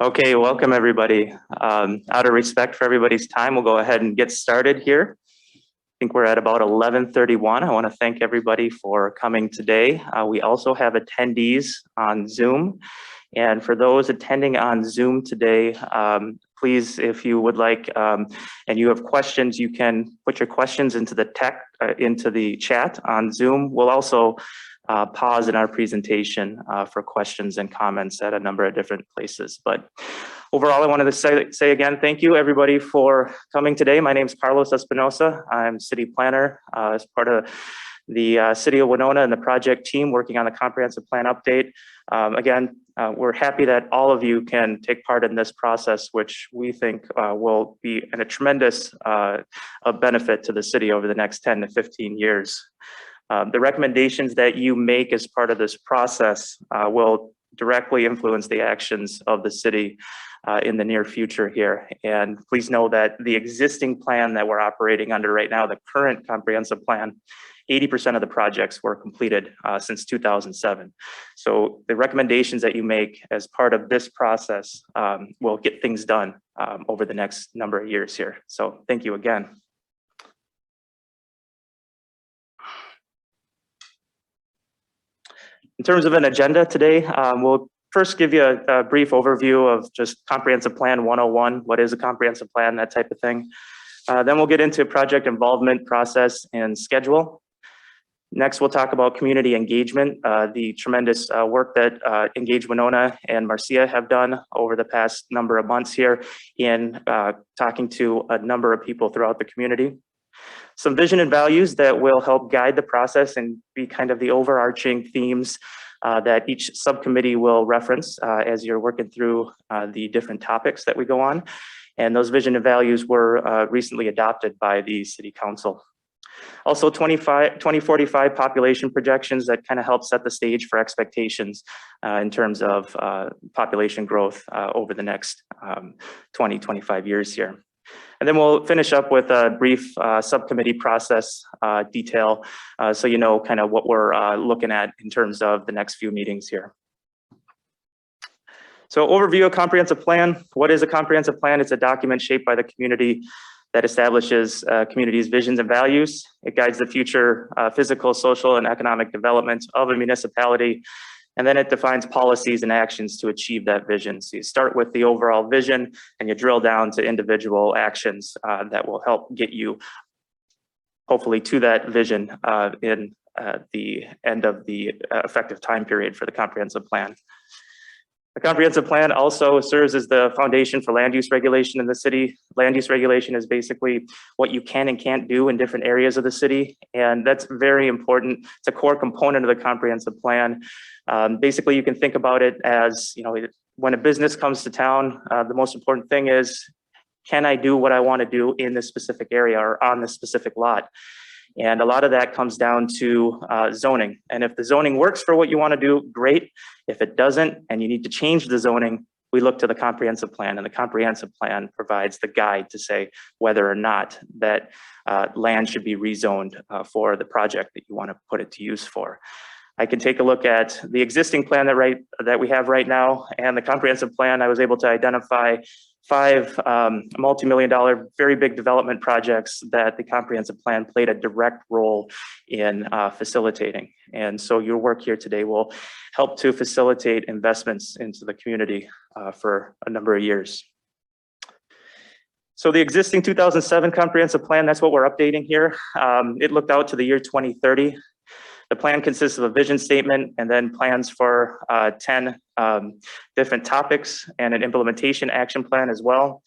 Okay, welcome everybody. Out of respect for everybody's time, we'll go ahead and get started here. I think we're at about 11:31. I want to thank everybody for coming today. We also have attendees on Zoom. And for those attending on Zoom today, please, if you would like, and you have questions, you can put your questions into the chat on Zoom. We'll also pause in our presentation for questions and comments at a number of different places. But overall, I wanted to say again, thank you everybody for coming today. My name is Carlos Espinosa. I'm city planner as part of the City of Winona and the project team working on the comprehensive plan update. Again, we're happy that all of you can take part in this process, which we think will be a tremendous benefit to the city over the next 10 to 15 years. The recommendations that you make as part of this process will directly influence the actions of the city in the near future here. And please know that the existing plan that we're operating under right now, the current comprehensive plan, 80% of the projects were completed since 2007. So the recommendations that you make as part of this process will get things done over the next number of years here. So thank you again. In terms of an agenda today, we'll first give you a brief overview of just Comprehensive Plan 101, what is a comprehensive plan, that type of thing. Then we'll get into project involvement process and schedule. Next, we'll talk about community engagement, the tremendous work that Engage Winona and Marcia have done over the past number of months here in talking to a number of people throughout the community. Some vision and values that will help guide the process and be kind of the overarching themes that each subcommittee will reference as you're working through the different topics that we go on. And those vision and values were recently adopted by the City Council. Also 2045 population projections that kind of help set the stage for expectations in terms of population growth over the next 20-25 years here. And then we'll finish up with a brief subcommittee process detail so you know kind of what we're looking at in terms of the next few meetings here. So overview of comprehensive plan. What is a comprehensive plan? It's a document shaped by the community that establishes community's visions and values. It guides the future physical, social, and economic development of a municipality. And then it defines policies and actions to achieve that vision. So you start with the overall vision and you drill down to individual actions that will help get you hopefully to that vision in the end of the effective time period for the comprehensive plan. The comprehensive plan also serves as the foundation for land use regulation in the city. Land use regulation is basically what you can and can't do in different areas of the city. And that's very important. It's a core component of the comprehensive plan. Basically, you can think about it as, you know, when a business comes to town, the most important thing is, can I do what I want to do in this specific area or on this specific lot? And a lot of that comes down to zoning. And if the zoning works for what you want to do, great. If it doesn't, and you need to change the zoning, we look to the comprehensive plan, and the comprehensive plan provides the guide to say whether or not that land should be rezoned for the project that you want to put it to use for. I can take a look at the existing plan that we have right now, and the comprehensive plan. I was able to identify 5 multi-million-dollar, very big development projects that the comprehensive plan played a direct role in facilitating. And so your work here today will help to facilitate investments into the community for a number of years. So the existing 2007 comprehensive plan, that's what we're updating here. It looked out to the year 2030. The plan consists of a vision statement and then plans for 10 different topics and an implementation action plan as well.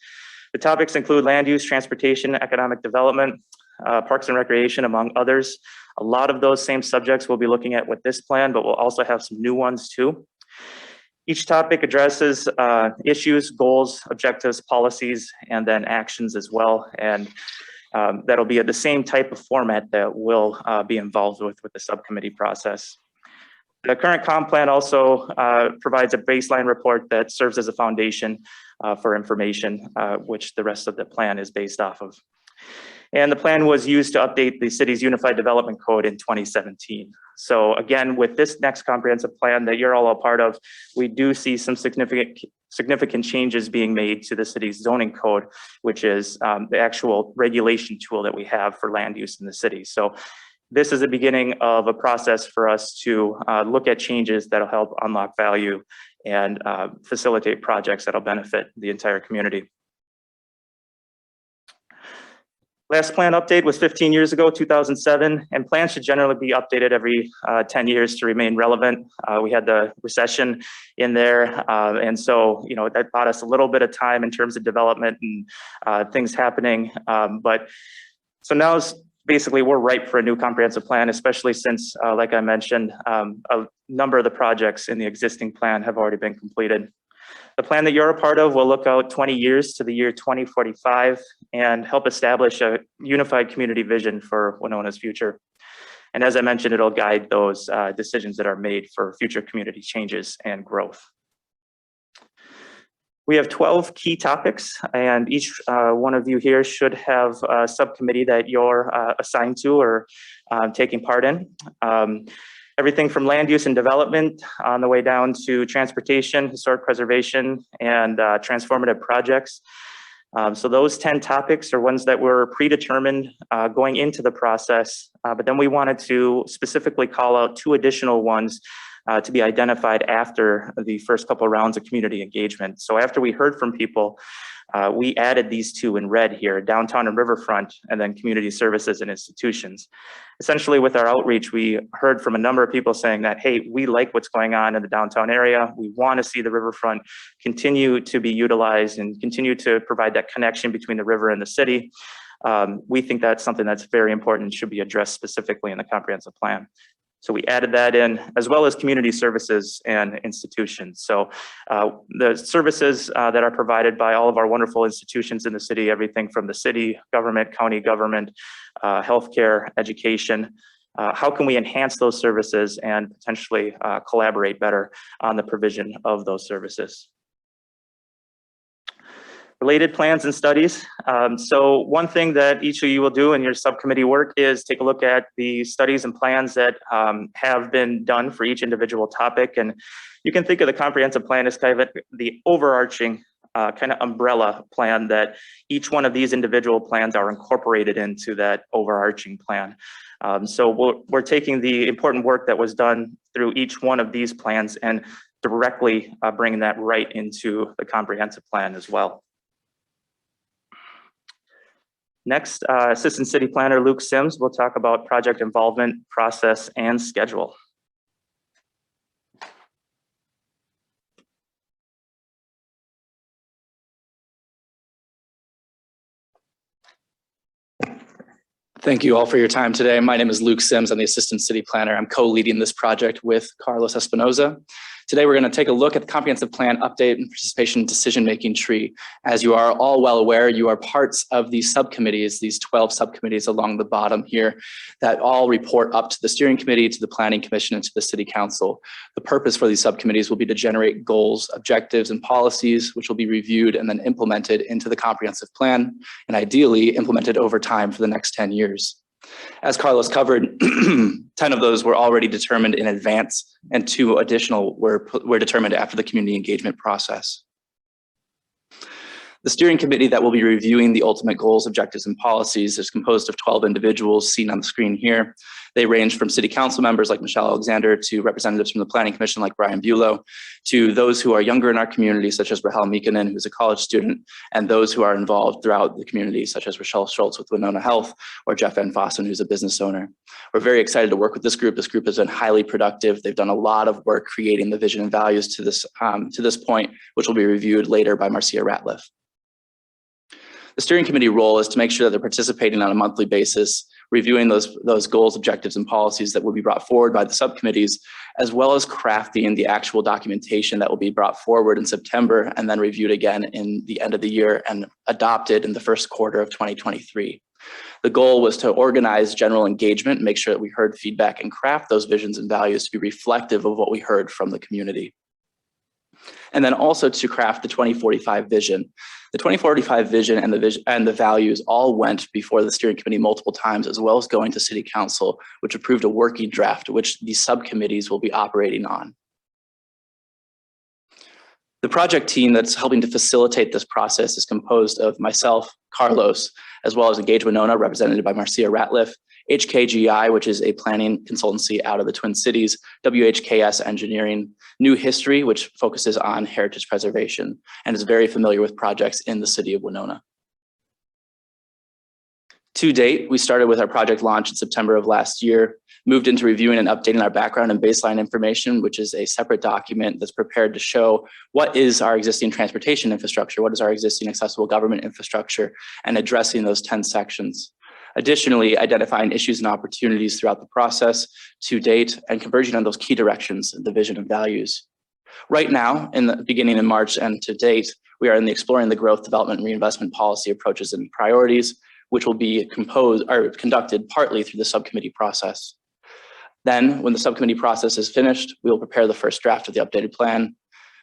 The topics include land use, transportation, economic development, parks and recreation, among others. A lot of those same subjects we'll be looking at with this plan, but we'll also have some new ones too. Each topic addresses issues, goals, objectives, policies, and then actions as well. And that'll be the same type of format that we'll be involved with the subcommittee process. The current comp plan also provides a baseline report that serves as a foundation for information, which the rest of the plan is based off of. And the plan was used to update the city's Unified Development Code in 2017. So again, with this next comprehensive plan that you're all a part of, we do see some significant changes being made to the city's zoning code, which is the actual regulation tool that we have for land use in the city. So this is the beginning of a process for us to look at changes that'll help unlock value and facilitate projects that'll benefit the entire community. Last plan update was 15 years ago, 2007, and plans should generally be updated every 10 years to remain relevant. We had the recession in there, and so that bought us a little bit of time in terms of development and things happening. So now basically we're ripe for a new comprehensive plan, especially since, like I mentioned, a number of the projects in the existing plan have already been completed. The plan that you're a part of will look out 20 years to the year 2045 and help establish a unified community vision for Winona's future. And as I mentioned, it'll guide those decisions that are made for future community changes and growth. We have 12 key topics, and each one of you here should have a subcommittee that you're assigned to or taking part in. Everything from land use and development on the way down to transportation, historic preservation, and transformative projects. So those 10 topics are ones that were predetermined going into the process, but then we wanted to specifically call out 2 additional ones to be identified after the first couple of rounds of community engagement. So after we heard from people, we added these 2 in red here, downtown and riverfront, and then community services and institutions. Essentially with our outreach, we heard from a number of people saying that, hey, we like what's going on in the downtown area. We want to see the riverfront continue to be utilized and continue to provide that connection between the river and the city. We think that's something that's very important and should be addressed specifically in the comprehensive plan. So we added that in, as well as community services and institutions. So the services that are provided by all of our wonderful institutions in the city, everything from the city government, county government, healthcare, education. How can we enhance those services and potentially collaborate better on the provision of those services? Related plans and studies. So one thing that each of you will do in your subcommittee work is take a look at the studies and plans that have been done for each individual topic. And you can think of the comprehensive plan as kind of the overarching kind of umbrella plan that each one of these individual plans are incorporated into that overarching plan. So we're taking the important work that was done through each one of these plans and directly bringing that right into the comprehensive plan as well. Next, Assistant City Planner Luke Sims will talk about project involvement, process, and schedule. Thank you all for your time today. My name is Luke Sims. I'm the Assistant City Planner. I'm co-leading this project with Carlos Espinoza. Today, we're going to take a look at the comprehensive plan update and participation decision-making tree. As you are all well aware, you are parts of these subcommittees, these 12 subcommittees along the bottom here that all report up to the steering committee, to the planning commission, and to the city council. The purpose for these subcommittees will be to generate goals, objectives, and policies, which will be reviewed and then implemented into the comprehensive plan, and ideally implemented over time for the next 10 years. As Carlos covered, 10 of those were already determined in advance, and 2 additional were determined after the community engagement process. The steering committee that will be reviewing the ultimate goals, objectives, and policies is composed of 12 individuals seen on the screen here. They range from city council members like Michelle Alexander to representatives from the planning commission like Brian Bulow, to those who are younger in our community, such as Rahel Mikanen, who's a college student, and those who are involved throughout the community, such as Rochelle Schultz with Winona Health, or Jeff Van Fossen, who's a business owner. We're very excited to work with this group. This group has been highly productive. They've done a lot of work creating the vision and values to this point, which will be reviewed later by Marcia Ratliff. The steering committee role is to make sure that they're participating on a monthly basis, reviewing those goals, objectives, and policies that will be brought forward by the subcommittees, as well as crafting the actual documentation that will be brought forward in September and then reviewed again in the end of the year and adopted in the first quarter of 2023. The goal was to organize general engagement, make sure that we heard feedback, and craft those visions and values to be reflective of what we heard from the community. And then also to craft the 2045 vision. The 2045 vision and the values all went before the steering committee multiple times, as well as going to city council, which approved a working draft, which the subcommittees will be operating on. The project team that's helping to facilitate this process is composed of myself, Carlos, as well as Engage Winona, represented by Marcia Ratliff, HKGI, which is a planning consultancy out of the Twin Cities, WHKS Engineering, New History, which focuses on heritage preservation and is very familiar with projects in the city of Winona. To date, we started with our project launch in September of last year, moved into reviewing and updating our background and baseline information, which is a separate document that's prepared to show what is our existing transportation infrastructure, what is our existing accessible government infrastructure, and addressing those 10 sections. Additionally, identifying issues and opportunities throughout the process to date and converging on those key directions, the vision and values. Right now, in the beginning of March and to date, we are in the exploring the growth, development, and reinvestment policy approaches and priorities, which will be conducted partly through the subcommittee process. Then, when the subcommittee process is finished, we will prepare the first draft of the updated plan.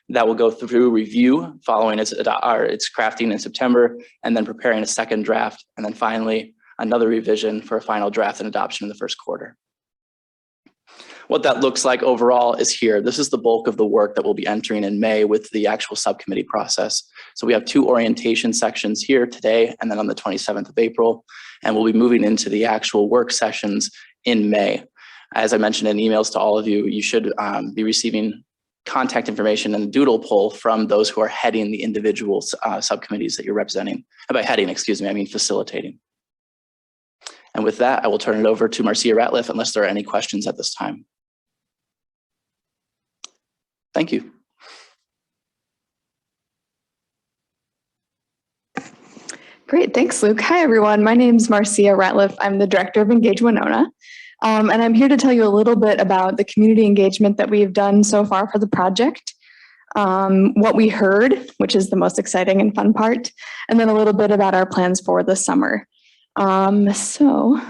That will go through review following its crafting in September, and then preparing a second draft, and then finally, another revision for a final draft and adoption in the first quarter. What that looks like overall is here. This is the bulk of the work that we'll be entering in May with the actual subcommittee process. So we have 2 orientation sections here today and then on the 27th of April, and we'll be moving into the actual work sessions in May. As I mentioned in emails to all of you, you should be receiving contact information and a doodle poll from those who are heading the individual subcommittees that you're representing. And by heading, excuse me, I mean facilitating. And with that, I will turn it over to Marcia Ratliff unless there are any questions at this time. Thank you. Great, thanks, Luke. Hi, everyone. My name is Marcia Ratliff. I'm the Director of Engage Winona. And I'm here to tell you a little bit about the community engagement that we've done so far for the project, what we heard, which is the most exciting and fun part, and then a little bit about our plans for the summer. So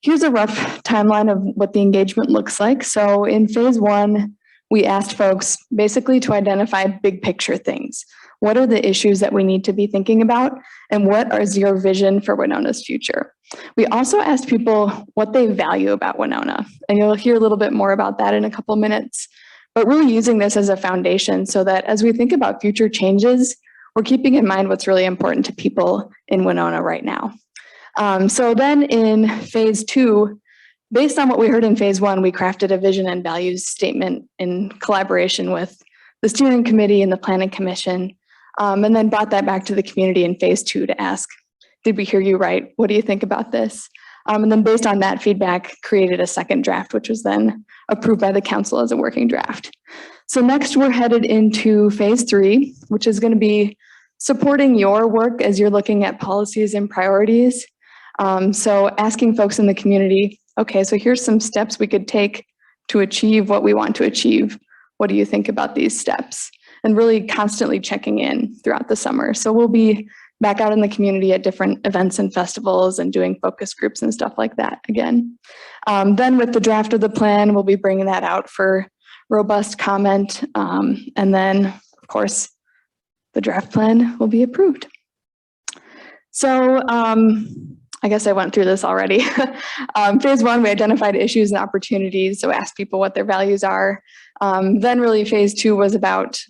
here's a rough timeline of what the engagement looks like. So in phase 1, we asked folks basically to identify big picture things. What are the issues that we need to be thinking about? And what is your vision for Winona's future? We also asked people what they value about Winona. And you'll hear a little bit more about that in a couple minutes. But really using this as a foundation so that as we think about future changes, we're keeping in mind what's really important to people in Winona right now. So then in phase 2, based on what we heard in phase 1, we crafted a vision and values statement in collaboration with the steering committee and the planning commission, and then brought that back to the community in phase 2 to ask, did we hear you right? What do you think about this? And then based on that feedback, created a second draft, which was then approved by the council as a working draft. So next we're headed into phase 3, which is going to be supporting your work as you're looking at policies and priorities. So asking folks in the community, okay, so here's some steps we could take to achieve what we want to achieve. What do you think about these steps? And really constantly checking in throughout the summer. So we'll be back out in the community at different events and festivals and doing focus groups and stuff like that again. Then with the draft of the plan, we'll be bringing that out for robust comment. And then, of course, the draft plan will be approved. So I guess I went through this already. Phase 1, we identified issues and opportunities, so asked people what their values are. Then really phase 2 was about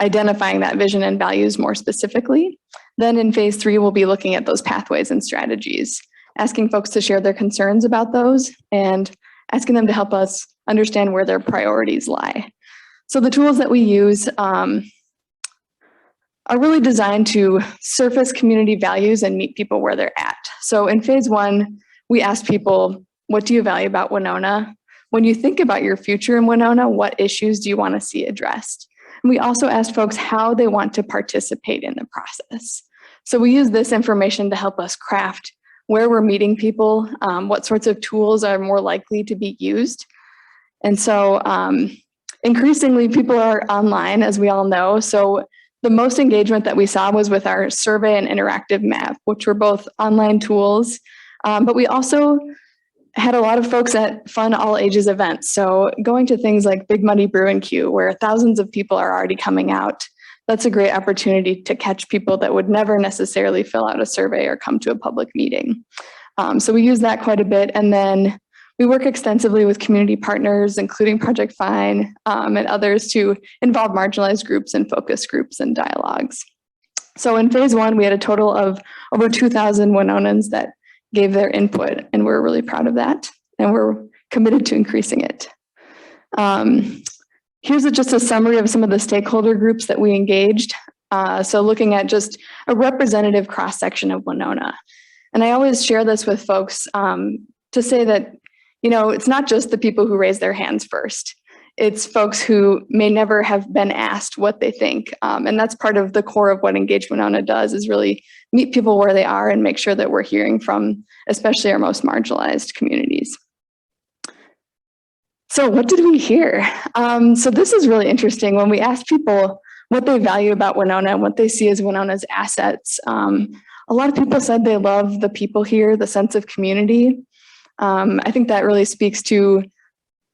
identifying that vision and values more specifically. Then in phase 3, we'll be looking at those pathways and strategies, asking folks to share their concerns about those and asking them to help us understand where their priorities lie. So the tools that we use are really designed to surface community values and meet people where they're at. So in phase 1, we asked people, what do you value about Winona? When you think about your future in Winona, what issues do you want to see addressed? And we also asked folks how they want to participate in the process. So we use this information to help us craft where we're meeting people, what sorts of tools are more likely to be used. And so increasingly people are online, as we all know. So the most engagement that we saw was with our survey and interactive map, which were both online tools, but we also had a lot of folks at fun all ages events. So going to things like Big Muddy Brew and Q, where thousands of people are already coming out that's a great opportunity to catch people that would never necessarily fill out a survey or come to a public meeting. So we use that quite a bit. And then we work extensively with community partners, including Project Fine and others, to involve marginalized groups and focus groups and dialogues. So in phase one, we had a total of over 2,000 Winonans that gave their input, and we're really proud of that, and we're committed to increasing it. Here's just a summary of some of the stakeholder groups that we engaged. So looking at just a representative cross-section of Winona. And I always share this with folks to say that, you know, it's not just the people who raise their hands first. It's folks who may never have been asked what they think. And that's part of the core of what Engage Winona does, is really meet people where they are and make sure that we're hearing from especially our most marginalized communities. So what did we hear? So this is really interesting. When we asked people what they value about Winona and what they see as Winona's assets, a lot of people said they love the people here, the sense of community. I think that really speaks to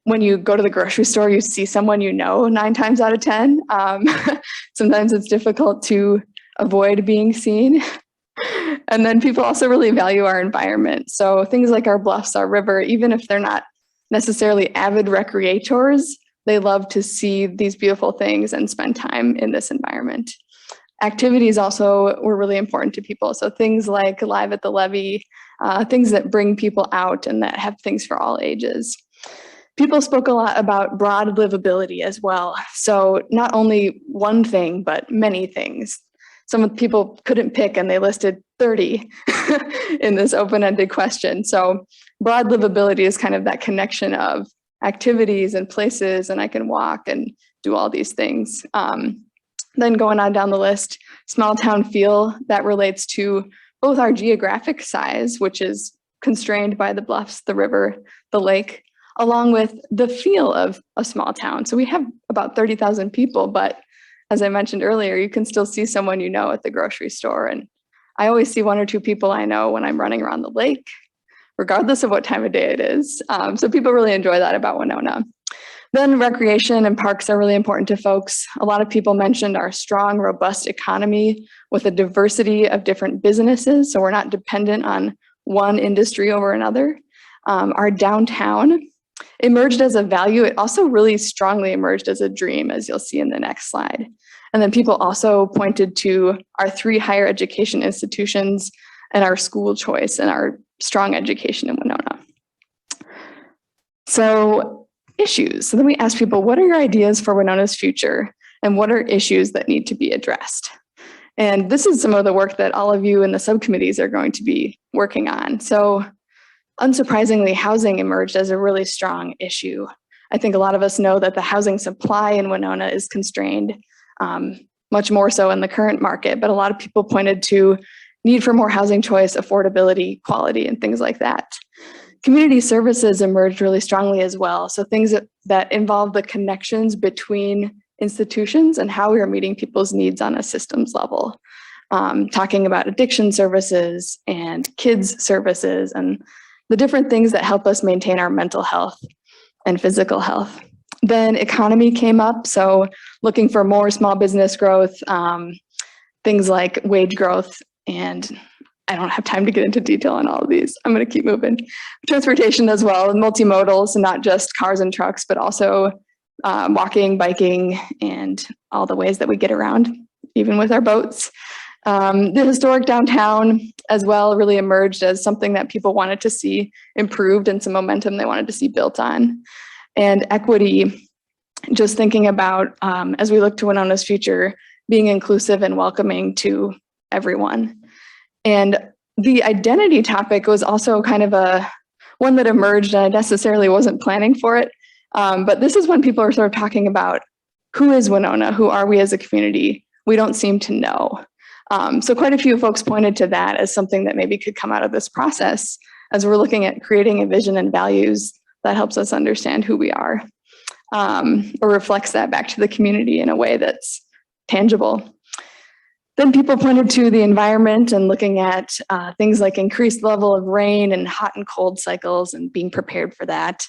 when you go to the grocery store, you see someone you know 9 times out of 10. Sometimes it's difficult to avoid being seen. And then people also really value our environment. So things like our bluffs, our river, even if they're not necessarily avid recreators, they love to see these beautiful things and spend time in this environment. Activities also were really important to people. So things like Live at the Levee, things that bring people out and that have things for all ages. People spoke a lot about broad livability as well. So not only one thing, but many things. Some people couldn't pick and they listed 30 in this open-ended question. So broad livability is kind of that connection of activities and places, and I can walk and do all these things. Then going on down the list, small town feel, that relates to both our geographic size, which is constrained by the bluffs, the river, the lake, along with the feel of a small town. So we have about 30,000 people, but as I mentioned earlier, you can still see someone you know at the grocery store. And I always see 1 or 2 people I know when I'm running around the lake, regardless of what time of day it is. So people really enjoy that about Winona. Then recreation and parks are really important to folks. A lot of people mentioned our strong, robust economy with a diversity of different businesses. So we're not dependent on one industry over another. Our downtown emerged as a value. It also really strongly emerged as a dream, as you'll see in the next slide. And then people also pointed to our 3 higher education institutions and our school choice and our strong education in Winona. So issues. So then we asked people, what are your ideas for Winona's future? And what are issues that need to be addressed? And this is some of the work that all of you in the subcommittees are going to be working on. So unsurprisingly, housing emerged as a really strong issue. I think a lot of us know that the housing supply in Winona is constrained, much more so in the current market, but a lot of people pointed to need for more housing choice, affordability, quality, and things like that. Community services emerged really strongly as well. So things that involve the connections between institutions and how we are meeting people's needs on a systems level. Talking about addiction services and kids services and the different things that help us maintain our mental health and physical health. Then economy came up. So looking for more small business growth, things like wage growth, and I don't have time to get into detail on all of these. I'm going to keep moving. Transportation as well, multimodal, so not just cars and trucks, but also walking, biking, and all the ways that we get around, even with our boats. The historic downtown as well really emerged as something that people wanted to see improved and some momentum they wanted to see built on. And equity, just thinking about, as we look to Winona's future, being inclusive and welcoming to everyone. And the identity topic was also kind of one that emerged, and I necessarily wasn't planning for it. But this is when people are sort of talking about who is Winona? Who are we as a community? We don't seem to know. So quite a few folks pointed to that as something that maybe could come out of this process as we're looking at creating a vision and values that helps us understand who we are, or reflects that back to the community in a way that's tangible. Then people pointed to the environment and looking at things like increased level of rain and hot and cold cycles and being prepared for that.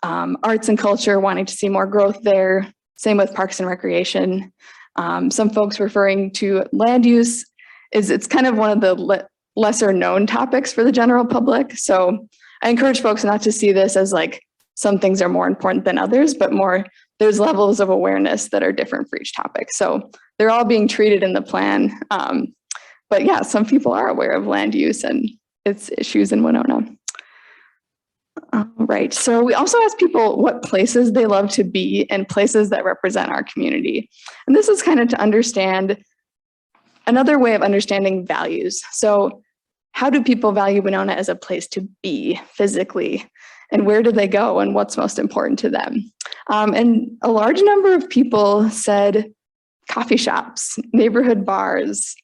Arts and culture, wanting to see more growth there. Same with parks and recreation. Some folks referring to land use it's kind of one of the lesser known topics for the general public. So I encourage folks not to see this as like some things are more important than others, but more there's levels of awareness that are different for each topic. So they're all being treated in the plan. But yeah, some people are aware of land use and its issues in Winona. Right, so we also asked people what places they love to be and places that represent our community. And this is kind of to understand another way of understanding values. So how do people value Winona as a place to be physically? And where do they go and what's most important to them? And a large number of people said coffee shops, neighborhood bars,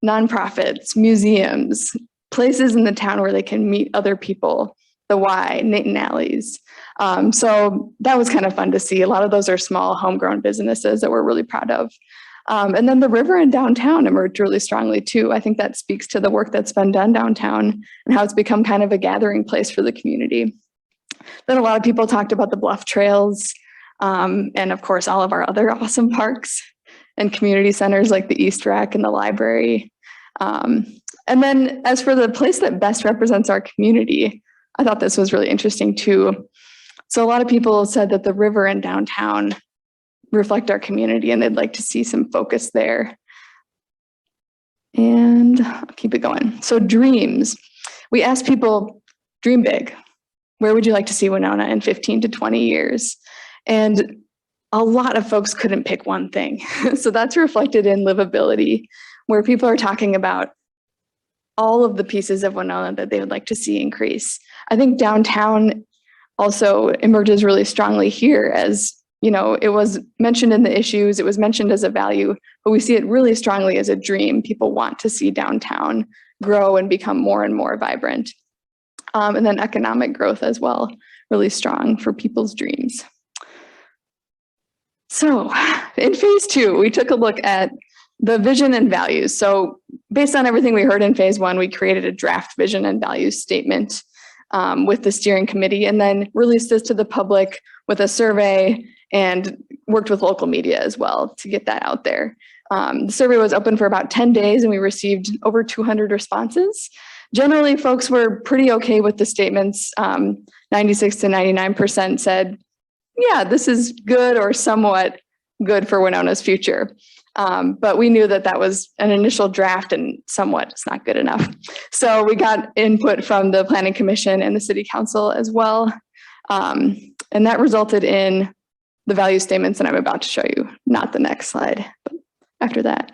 nonprofits, museums, places in the town where they can meet other people, the Y, Nathan Alleys. So that was kind of fun to see. A lot of those are small homegrown businesses that we're really proud of. And then the river and downtown emerged really strongly too. I think that speaks to the work that's been done downtown and how it's become kind of a gathering place for the community. Then a lot of people talked about the bluff trails and of course all of our other awesome parks and community centers like the East Rec and the library. And then as for the place that best represents our community, I thought this was really interesting too. So a lot of people said that the river and downtown reflect our community and they'd like to see some focus there. And I'll keep it going. So dreams, we asked people, dream big. Where would you like to see Winona in 15 to 20 years? And a lot of folks couldn't pick one thing. So that's reflected in livability, where people are talking about all of the pieces of Winona that they would like to see increase. I think downtown also emerges really strongly here as, you know, it was mentioned in the issues, it was mentioned as a value, but we see it really strongly as a dream. People want to see downtown grow and become more and more vibrant. And then economic growth as well, really strong for people's dreams. So in phase 2, we took a look at the vision and values. So based on everything we heard in phase 1, we created a draft vision and values statement with the steering committee and then released this to the public with a survey and worked with local media as well to get that out there. The survey was open for about 10 days and we received over 200 responses. Generally, folks were pretty okay with the statements. 96 to 99% said, yeah, this is good or somewhat good for Winona's future. But we knew that that was an initial draft and somewhat it's not good enough. So we got input from the Planning Commission and the City Council as well. And that resulted in the value statements that I'm about to show you, not the next slide, but after that.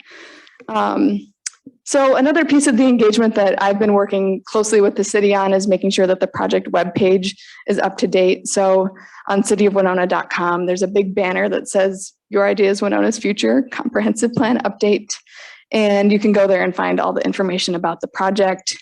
So another piece of the engagement that I've been working closely with the city on is making sure that the project webpage is up to date. So on cityofwinona.com, there's a big banner that says, Your Ideas Winona's Future, Comprehensive Plan Update. And you can go there and find all the information about the project.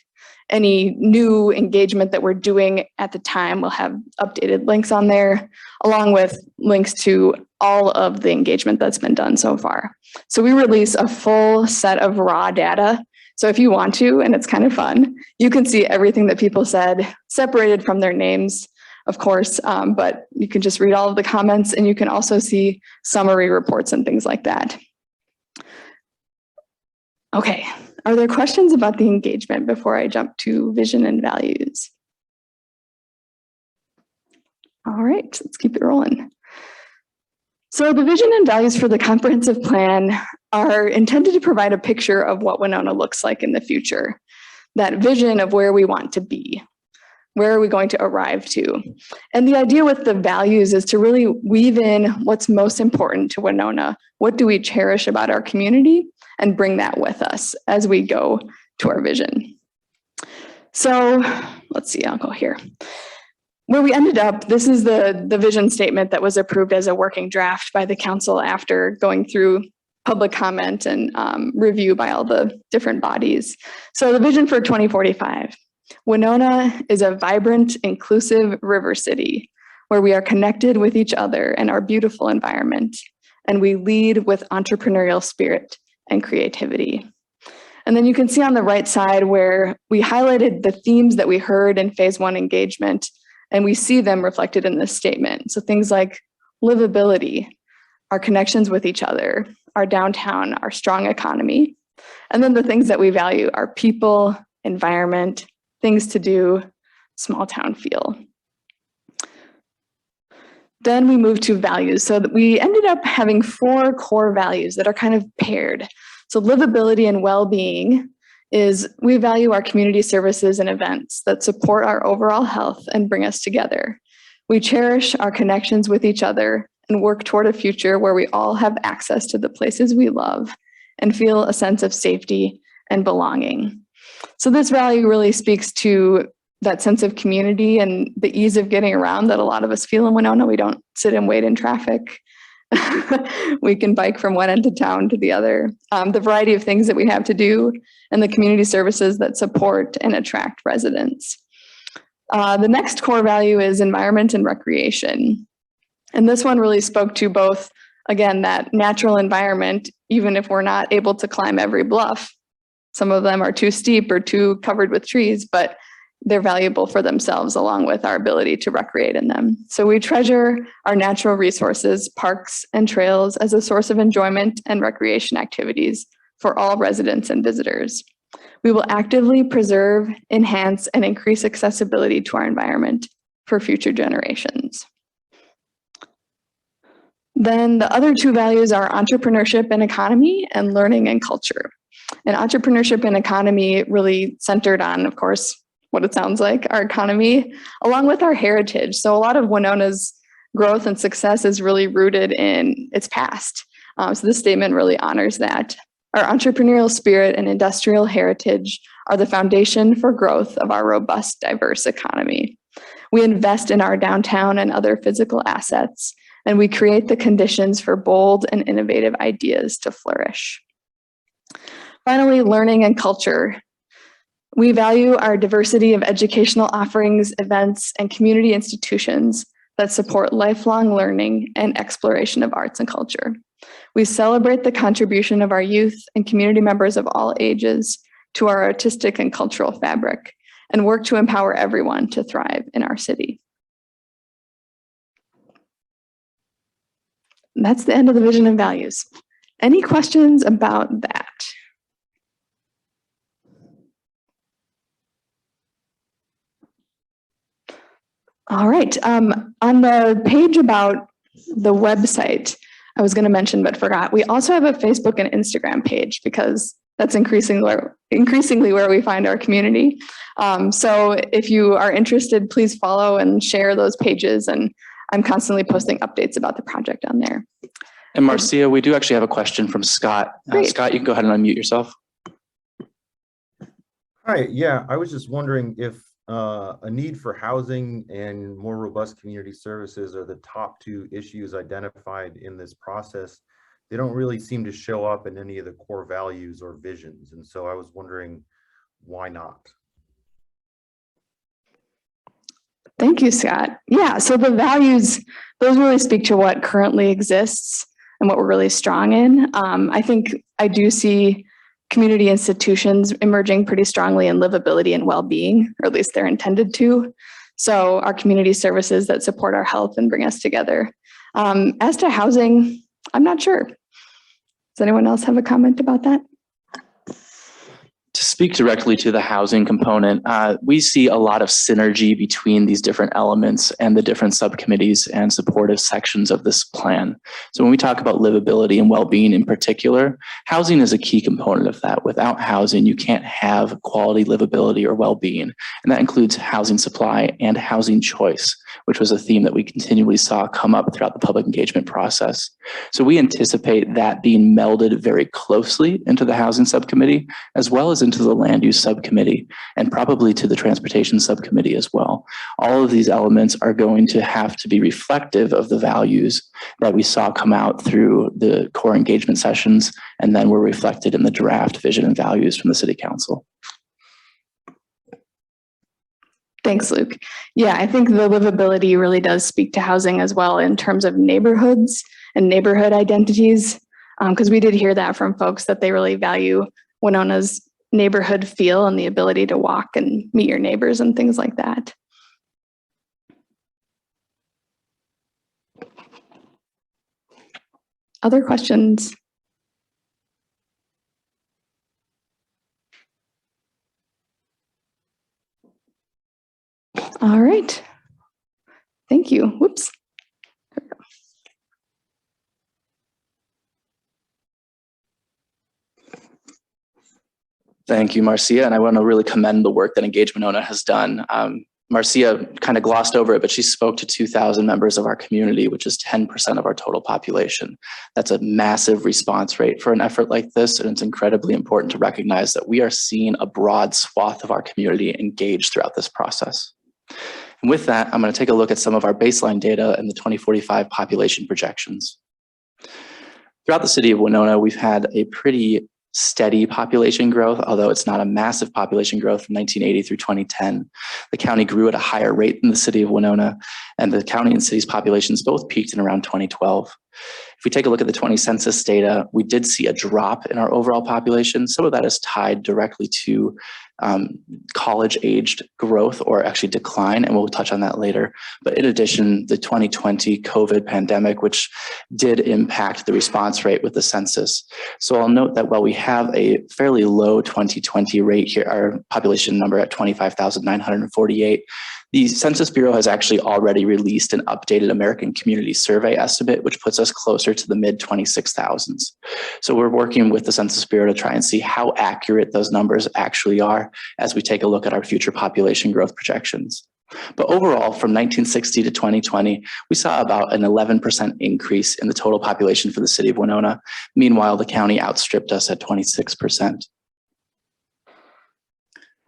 Any new engagement that we're doing at the time, we'll have updated links on there, along with links to all of the engagement that's been done so far. So we release a full set of raw data. So if you want to, and it's kind of fun, you can see everything that people said, separated from their names, of course, but you can just read all of the comments and you can also see summary reports and things like that. Okay, are there questions about the engagement before I jump to vision and values? All right, let's keep it rolling. So the vision and values for the comprehensive plan are intended to provide a picture of what Winona looks like in the future, that vision of where we want to be. Where are we going to arrive to? And the idea with the values is to really weave in what's most important to Winona. What do we cherish about our community? And bring that with us as we go to our vision. So let's see, I'll go here. Where we ended up, this is the vision statement that was approved as a working draft by the council after going through public comment and review by all the different bodies. So the vision for 2045. Winona is a vibrant, inclusive river city where we are connected with each other and our beautiful environment, and we lead with entrepreneurial spirit and creativity. And then you can see on the right side where we highlighted the themes that we heard in phase 1 engagement, and we see them reflected in this statement. So things like livability, our connections with each other, our downtown, our strong economy. And then the things that we value are people, environment, things to do, small town feel. Then we move to values. So that we ended up having 4 core values that are kind of paired. So livability and well-being is we value our community services and events that support our overall health and bring us together. We cherish our connections with each other and work toward a future where we all have access to the places we love and feel a sense of safety and belonging. So this value really speaks to that sense of community and the ease of getting around that a lot of us feel in Winona. We don't sit and wait in traffic. We can bike from one end of town to the other. The variety of things that we have to do and the community services that support and attract residents. The next core value is environment and recreation. And this one really spoke to both, again, that natural environment, even if we're not able to climb every bluff. Some of them are too steep or too covered with trees, but they're valuable for themselves along with our ability to recreate in them. So we treasure our natural resources, parks and trails as a source of enjoyment and recreation activities for all residents and visitors. We will actively preserve, enhance, and increase accessibility to our environment for future generations. Then the other 2 values are entrepreneurship and economy and learning and culture. And entrepreneurship and economy really centered on, of course, what it sounds like, our economy, along with our heritage. So a lot of Winona's growth and success is really rooted in its past. So this statement really honors that. Our entrepreneurial spirit and industrial heritage are the foundation for growth of our robust, diverse economy. We invest in our downtown and other physical assets, and we create the conditions for bold and innovative ideas to flourish. Finally, learning and culture. We value our diversity of educational offerings, events, and community institutions that support lifelong learning and exploration of arts and culture. We celebrate the contribution of our youth and community members of all ages to our artistic and cultural fabric and work to empower everyone to thrive in our city. And that's the end of the vision and values. Any questions about that? All right, on the page about the website, I was going to mention but forgot, we also have a Facebook and Instagram page because that's increasingly where we find our community. So if you are interested, please follow and share those pages, and I'm constantly posting updates about the project on there. And Marcia, we do actually have a question from Scott. Scott, you can go ahead and unmute yourself. Hi, yeah, I was just wondering if a need for housing and more robust community services are the top 2 issues identified in this process. They don't really seem to show up in any of the core values or visions. And so I was wondering, why not? Thank you, Scott. Yeah, so the values, those really speak to what currently exists and what we're really strong in. I think I do see community institutions emerging pretty strongly in livability and well-being, or at least they're intended to. So our community services that support our health and bring us together. As to housing, I'm not sure. Does anyone else have a comment about that? To speak directly to the housing component, we see a lot of synergy between these different elements and the different subcommittees and supportive sections of this plan. So when we talk about livability and well-being in particular, housing is a key component of that. Without housing, you can't have quality livability or well-being. And that includes housing supply and housing choice, which was a theme that we continually saw come up throughout the public engagement process. So we anticipate that being melded very closely into the housing subcommittee, as well as into the land use subcommittee, and probably to the transportation subcommittee as well. All of these elements are going to have to be reflective of the values that we saw come out through the core engagement sessions, and then were reflected in the draft vision and values from the City Council. Thanks, Luke. Yeah, I think the livability really does speak to housing as well in terms of neighborhoods and neighborhood identities, because we did hear that from folks that they really value Winona's neighborhood feel and the ability to walk and meet your neighbors and things like that. Other questions? All right. Thank you. Whoops. Thank you, Marcia. And I want to really commend the work that Engage Winona has done. Marcia kind of glossed over it, but she spoke to 2,000 members of our community, which is 10% of our total population. That's a massive response rate for an effort like this. And it's incredibly important to recognize that we are seeing a broad swath of our community engaged throughout this process. And with that, I'm going to take a look at some of our baseline data and the 2045 population projections. Throughout the city of Winona, we've had a pretty steady population growth, although it's not a massive population growth from 1980 through 2010. The county grew at a higher rate than the city of Winona, and the county and city's populations both peaked in around 2012. If we take a look at the 20 census data, we did see a drop in our overall population. Some of that is tied directly to college-aged growth or actually decline, and we'll touch on that later. But in addition, the 2020 COVID pandemic, which did impact the response rate with the census. So I'll note that while we have a fairly low 2020 rate here, our population number at 25,948, the Census Bureau has actually already released an updated American Community Survey estimate, which puts us closer to the mid-26,000s. So we're working with the Census Bureau to try and see how accurate those numbers actually are as we take a look at our future population growth projections. But overall, from 1960 to 2020, we saw about an 11% increase in the total population for the city of Winona. Meanwhile, the county outstripped us at 26%.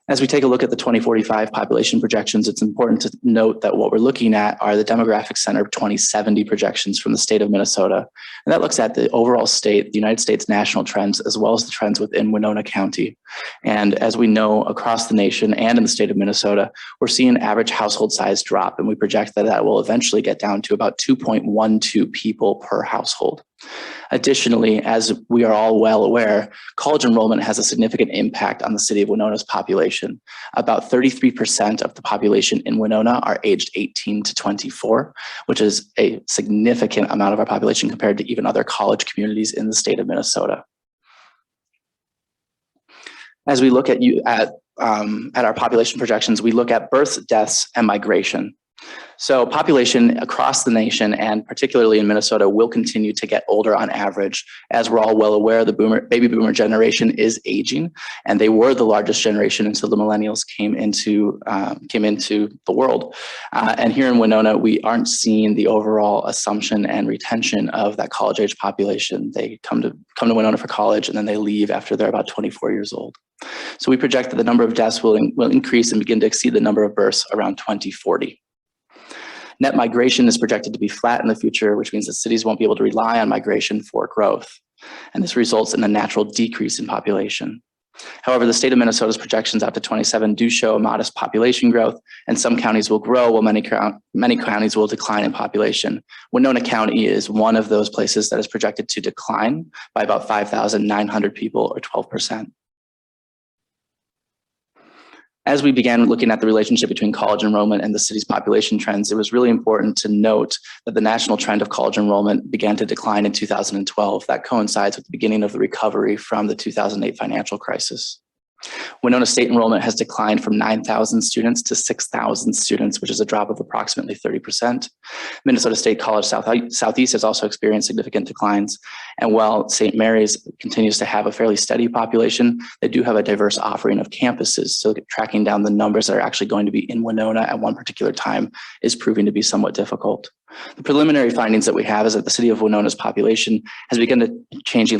As we take a look at the 2045 population projections, it's important to note that what we're looking at are the Demographic Center 2070 projections from the state of Minnesota. And that looks at the overall state, the United States national trends, as well as the trends within Winona County. And as we know, across the nation and in the state of Minnesota, we're seeing average household size drop, and we project that that will eventually get down to about 2.12 people per household. Additionally, as we are all well aware, college enrollment has a significant impact on the city of Winona's population. About 33% of the population in Winona are aged 18 to 24, which is a significant amount of our population compared to even other college communities in the state of Minnesota. As we look at our population projections, we look at births, deaths, and migration. So population across the nation, and particularly in Minnesota, will continue to get older on average. As we're all well aware, the baby boomer generation is aging, and they were the largest generation until the millennials came into the world. And here in Winona, we aren't seeing the overall assumption and retention of that college-age population. They come to Winona for college, and then they leave after they're about 24 years old. So we project that the number of deaths will increase and begin to exceed the number of births around 2040. Net migration is projected to be flat in the future, which means that cities won't be able to rely on migration for growth. And this results in a natural decrease in population. However, the state of Minnesota's projections out to 27 do show a modest population growth, and some counties will grow while many counties will decline in population. Winona County is one of those places that is projected to decline by about 5,900 people, or 12%. As we began looking at the relationship between college enrollment and the city's population trends, it was really important to note that the national trend of college enrollment began to decline in 2012. That coincides with the beginning of the recovery from the 2008 financial crisis. Winona State enrollment has declined from 9,000 students to 6,000 students, which is a drop of approximately 30%. Minnesota State College Southeast has also experienced significant declines. And while St. Mary's continues to have a fairly steady population, they do have a diverse offering of campuses. So tracking down the numbers that are actually going to be in Winona at one particular time is proving to be somewhat difficult. The preliminary findings that we have is that the city of Winona's population has begun to changing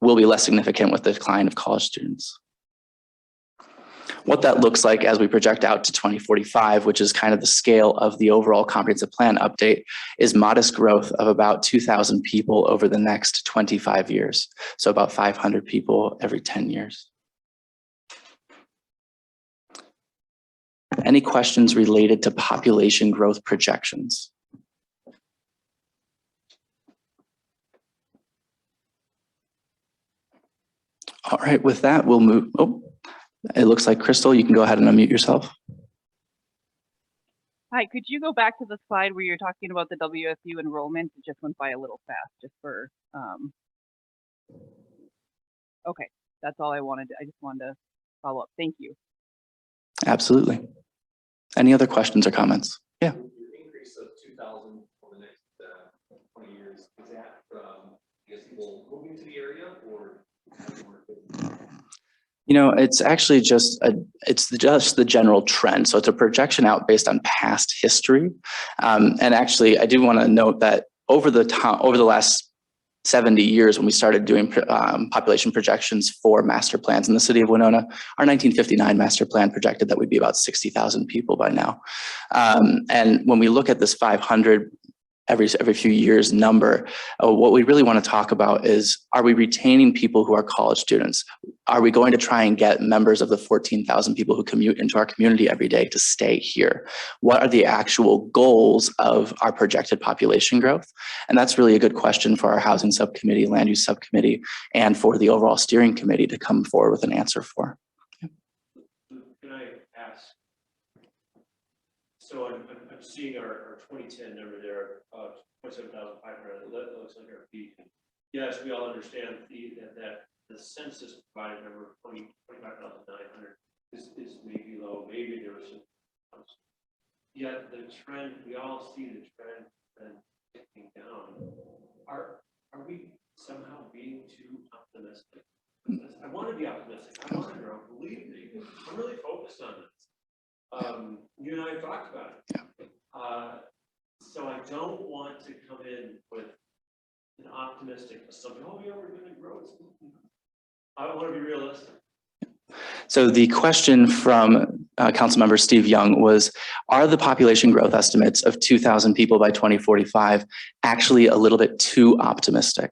will be less significant with the decline of college students. What that looks like as we project out to 2045, which is kind of the scale of the overall comprehensive plan update, is modest growth of about 2,000 people over the next 25 years. So about 500 people every 10 years. Any questions related to population growth projections? All right, with that, we'll move. Oh, it looks like Crystal, you can go ahead and unmute yourself. Hi, could you go back to the slide where you're talking about the WSU enrollment? It just went by a little fast, just for, okay, that's all I wanted. I just wanted to follow up. Thank you. Absolutely. Any other questions or comments? Yeah. Your increase of 2,000 over the next 20 years, is that from, I guess, people moving to the area or? You know, it's actually just the general trend. So it's a projection out based on past history. And actually, I do want to note that over the last 70 years, when we started doing population projections for master plans in the city of Winona, our 1959 master plan projected that we'd be about 60,000 people by now. And when we look at this 500 every few years number, what we really want to talk about is, are we retaining people who are college students? Are we going to try and get members of the 14,000 people who commute into our community every day to stay here? What are the actual goals of our projected population growth? And that's really a good question for our housing subcommittee, land use subcommittee, and for the overall steering committee to come forward with an answer for. Can I ask? So I'm seeing our 2010 number there of 27,500. That looks like our peak. Yes, we all understand that the census provided number of 25,900 is maybe low. Maybe there was some. Yet the trend, we all see the trend and ticking down. Are we somehow being too optimistic? I want to be optimistic. I want to grow. Believe me, I'm really focused on this. You and I have talked about it. Yeah. So I don't want to come in with an optimistic assumption. Oh yeah, we're going to grow. I want to be realistic. So the question from Councilmember Steve Young was, are the population growth estimates of 2,000 people by 2045 actually a little bit too optimistic?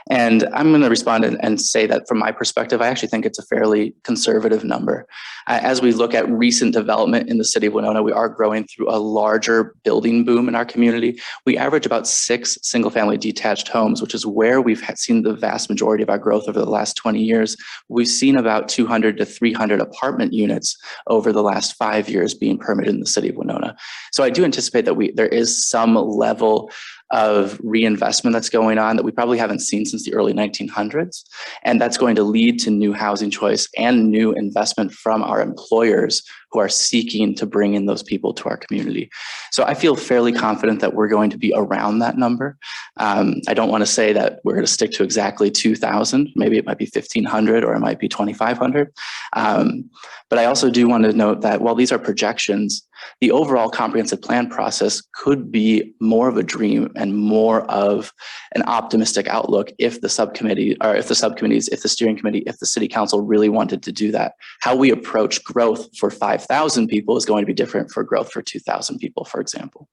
And I'm going to respond and say that from my perspective, I actually think it's a fairly conservative number. As we look at recent development in the city of Winona, we are growing through a larger building boom in our community. We average about 6 single-family detached homes, which is where we've seen the vast majority of our growth over the last 20 years. We've seen about 200 to 300 apartment units over the last 5 years being permitted in the city of Winona. So I do anticipate that there is some level of reinvestment that's going on that we probably haven't seen since the early 1900s. And that's going to lead to new housing choice and new investment from our employers who are seeking to bring in those people to our community. So I feel fairly confident that we're going to be around that number. I don't want to say that we're going to stick to exactly 2,000. Maybe it might be 1,500 or it might be 2,500. But I also do want to note that while these are projections, the overall comprehensive plan process could be more of a dream and more of an optimistic outlook if the subcommittee, or if the subcommittees, if the steering committee, if the city council really wanted to do that. How we approach growth for 5,000 people is going to be different for growth for 2,000 people, for example.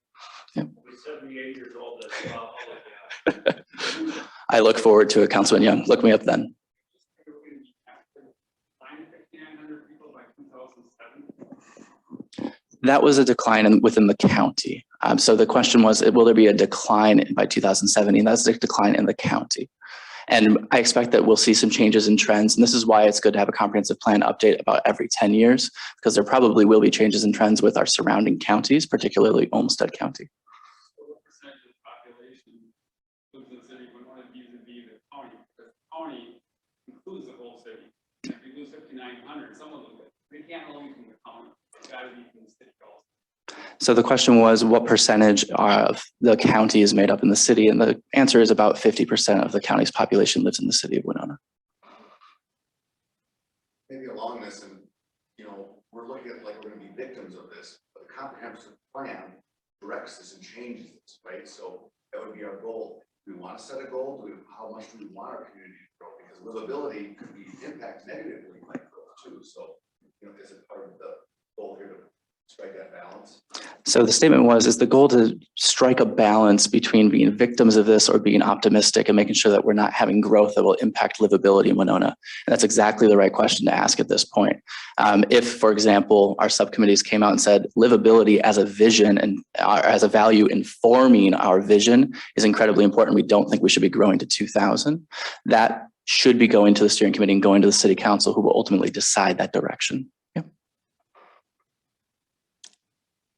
Yeah. We're 78 years old. I look forward to it, Councilman Young. Look me up then. That was a decline within the county. So the question was, will there be a decline by 2070? And that's a decline in the county. And I expect that we'll see some changes in trends. And this is why it's good to have a comprehensive plan update about every 10 years, because there probably will be changes in trends with our surrounding counties, particularly Olmsted County. What percentage of the population lives in the city would want to vis-a-vis the county? Because the county includes the whole city. And if you lose 5,900, some of them, they can't all be from the county. It's got to be from the city also. So the question was, what percentage of the county is made up in the city? And the answer is about 50% of the county's population lives in the city of Winona. Maybe along this, and we're looking at like we're going to be victims of this, but the comprehensive plan directs this and changes this, right? So that would be our goal. Do we want to set a goal? How much do we want our community to grow? Because livability could be impacted negatively by growth too. So, is it part of the goal here to strike that balance? So the statement was, is the goal to strike a balance between being victims of this or being optimistic and making sure that we're not having growth that will impact livability in Winona? And that's exactly the right question to ask at this point. If, for example, our subcommittees came out and said livability as a vision and as a value informing our vision is incredibly important, we don't think we should be growing to 2,000. That should be going to the steering committee and going to the city council, who will ultimately decide that direction.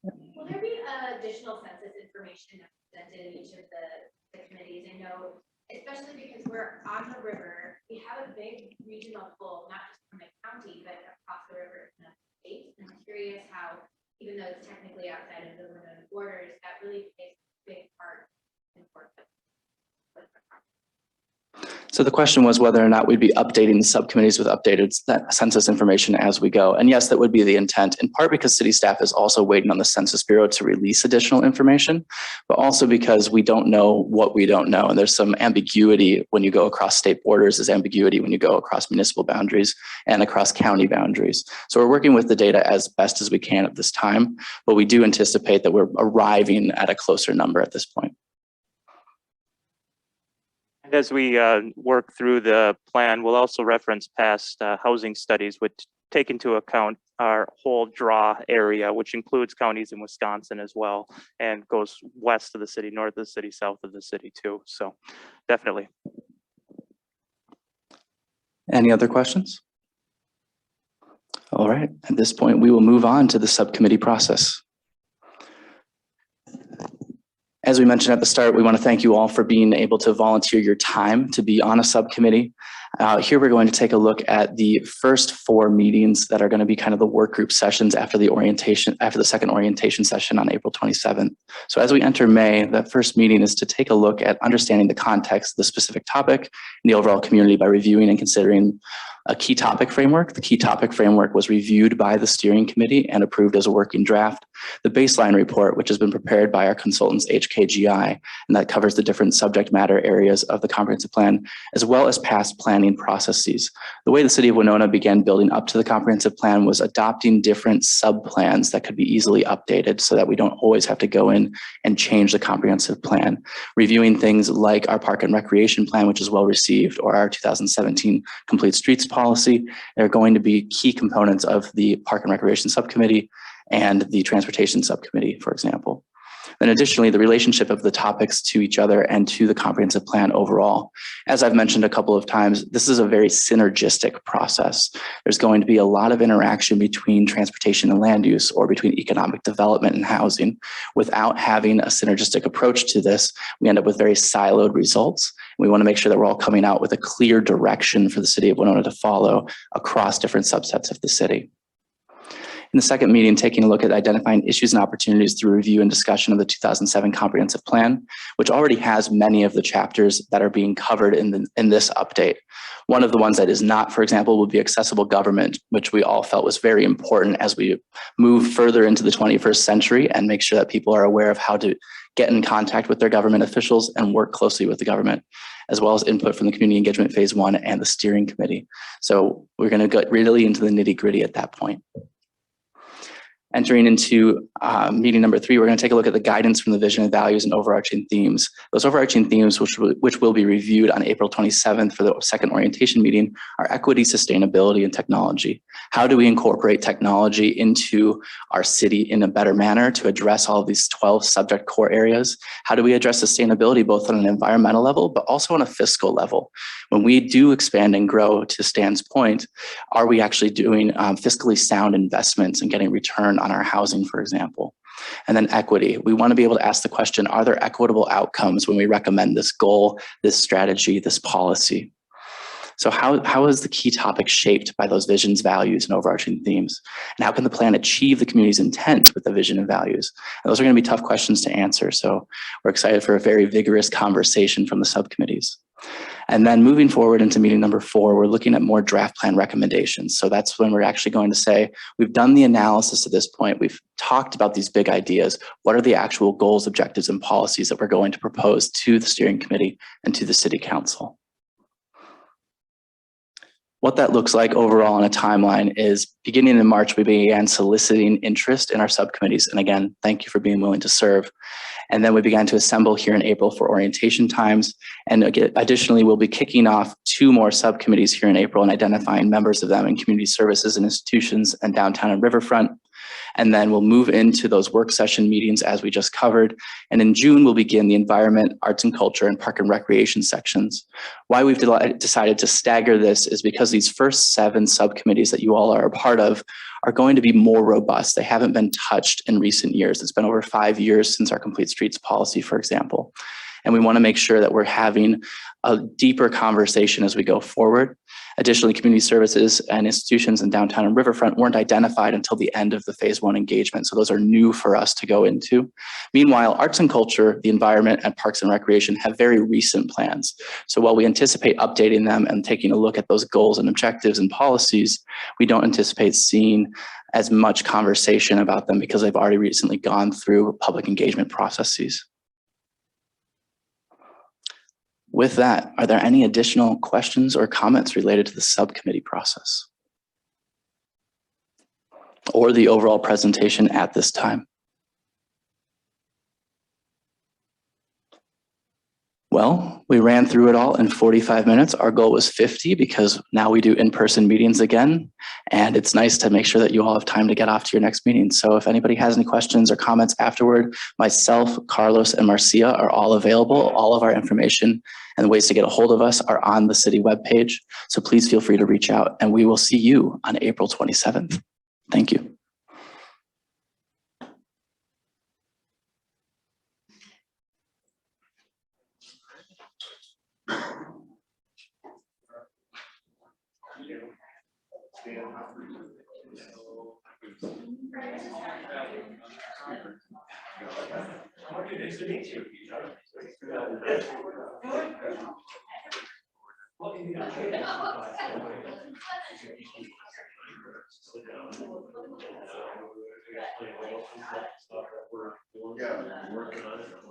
Will there be additional census information presented in each of the committees? I know, especially because we're on the river, we have a big regional pull, not just from the county, but across the river in the state. And I'm curious how, even though it's technically So the question was whether or not we'd be updating the subcommittees with updated census information as we go. And yes, that would be the intent, in part because city staff is also waiting on the Census Bureau to release additional information, but also because we don't know what we don't know. And there's some ambiguity when you go across state borders, there's ambiguity when you go across municipal boundaries and across county boundaries. So we're working with the data as best as we can at this time, but we do anticipate that we're arriving at a closer number at this point. And as we work through the plan, we'll also reference past housing studies which take into account our whole draw area, which includes counties in Wisconsin as well, and goes west of the city, north of the city, south of the city too. So definitely. Any other questions? All right, at this point, we will move on to the subcommittee process. As we mentioned at the start, we want to thank you all for being able to volunteer your time to be on a subcommittee. Here we're going to take a look at the first 4 meetings that are going to be kind of the work group sessions after the second orientation session on April 27th. So as we enter May, that first meeting is to take a look at understanding the context of the specific topic and the overall community by reviewing and considering a key topic framework. The key topic framework was reviewed by the steering committee and approved as a working draft. The baseline report, which has been prepared by our consultants HKGI, and that covers the different subject matter areas of the comprehensive plan, as well as past planning processes. The way the city of Winona began building up to the comprehensive plan was adopting different sub-plans that could be easily updated so that we don't always have to go in and change the comprehensive plan. Reviewing things like our park and recreation plan, which is well received, or our 2017 complete streets policy. They're going to be key components of the Park and Recreation Subcommittee and the Transportation Subcommittee, for example. And additionally, the relationship of the topics to each other and to the comprehensive plan overall. As I've mentioned a couple of times, this is a very synergistic process. There's going to be a lot of interaction between transportation and land use, or between economic development and housing. Without having a synergistic approach to this, we end up with very siloed results. We want to make sure that we're all coming out with a clear direction for the city of Winona to follow across different subsets of the city. In the second meeting, taking a look at identifying issues and opportunities through review and discussion of the 2007 comprehensive plan, which already has many of the chapters that are being covered in this update. One of the ones that is not, for example, would be accessible government, which we all felt was very important as we move further into the 21st century and make sure that people are aware of how to get in contact with their government officials and work closely with the government, as well as input from the community engagement phase 1 and the steering committee. So we're going to get really into the nitty-gritty at that point. Entering into meeting number 3, we're going to take a look at the guidance from the vision and values and overarching themes. Those overarching themes, which will be reviewed on April 27th for the second orientation meeting, are equity, sustainability, and technology. How do we incorporate technology into our city in a better manner to address all of these 12 subject core areas? How do we address sustainability both on an environmental level, but also on a fiscal level? When we do expand and grow, to Stan's point, are we actually doing fiscally sound investments and getting return on our housing, for example? And then equity. We want to be able to ask the question, are there equitable outcomes when we recommend this goal, this strategy, this policy? So how is the key topic shaped by those visions, values, and overarching themes? And how can the plan achieve the community's intent with the vision and values? And those are going to be tough questions to answer. So we're excited for a very vigorous conversation from the subcommittees. And then moving forward into meeting number 4, we're looking at more draft plan recommendations. So that's when we're actually going to say, we've done the analysis to this point. We've talked about these big ideas. What are the actual goals, objectives, and policies that we're going to propose to the steering committee and to the city council? What that looks like overall on a timeline is, beginning in March, we began soliciting interest in our subcommittees. And again, thank you for being willing to serve. And then we began to assemble here in April for orientation times. And again, additionally, we'll be kicking off 2 more subcommittees here in April and identifying members of them in community services and institutions and downtown and riverfront. And then we'll move into those work session meetings as we just covered. And in June, we'll begin the environment, arts and culture, and park and recreation sections. Why we've decided to stagger this is because these first 7 subcommittees that you all are a part of are going to be more robust. They haven't been touched in recent years. It's been over 5 years since our complete streets policy, for example. And we want to make sure that we're having a deeper conversation as we go forward. Additionally, community services and institutions in downtown and riverfront weren't identified until the end of the phase 1 engagement. So those are new for us to go into. Meanwhile, arts and culture, the environment, and parks and recreation have very recent plans. So while we anticipate updating them and taking a look at those goals and objectives and policies, we don't anticipate seeing as much conversation about them because they've already recently gone through public engagement processes. With that, are there any additional questions or comments related to the subcommittee process or the overall presentation at this time? Well, we ran through it all in 45 minutes. Our goal was 50 because now we do in-person meetings again. And it's nice to make sure that you all have time to get off to your next meeting. So if anybody has any questions or comments afterward, myself, Carlos, and Marcia are all available. All of our information and the ways to get a hold of us are on the city webpage. So please feel free to reach out and we will see you on April 27th. Thank you. Yeah, working on it.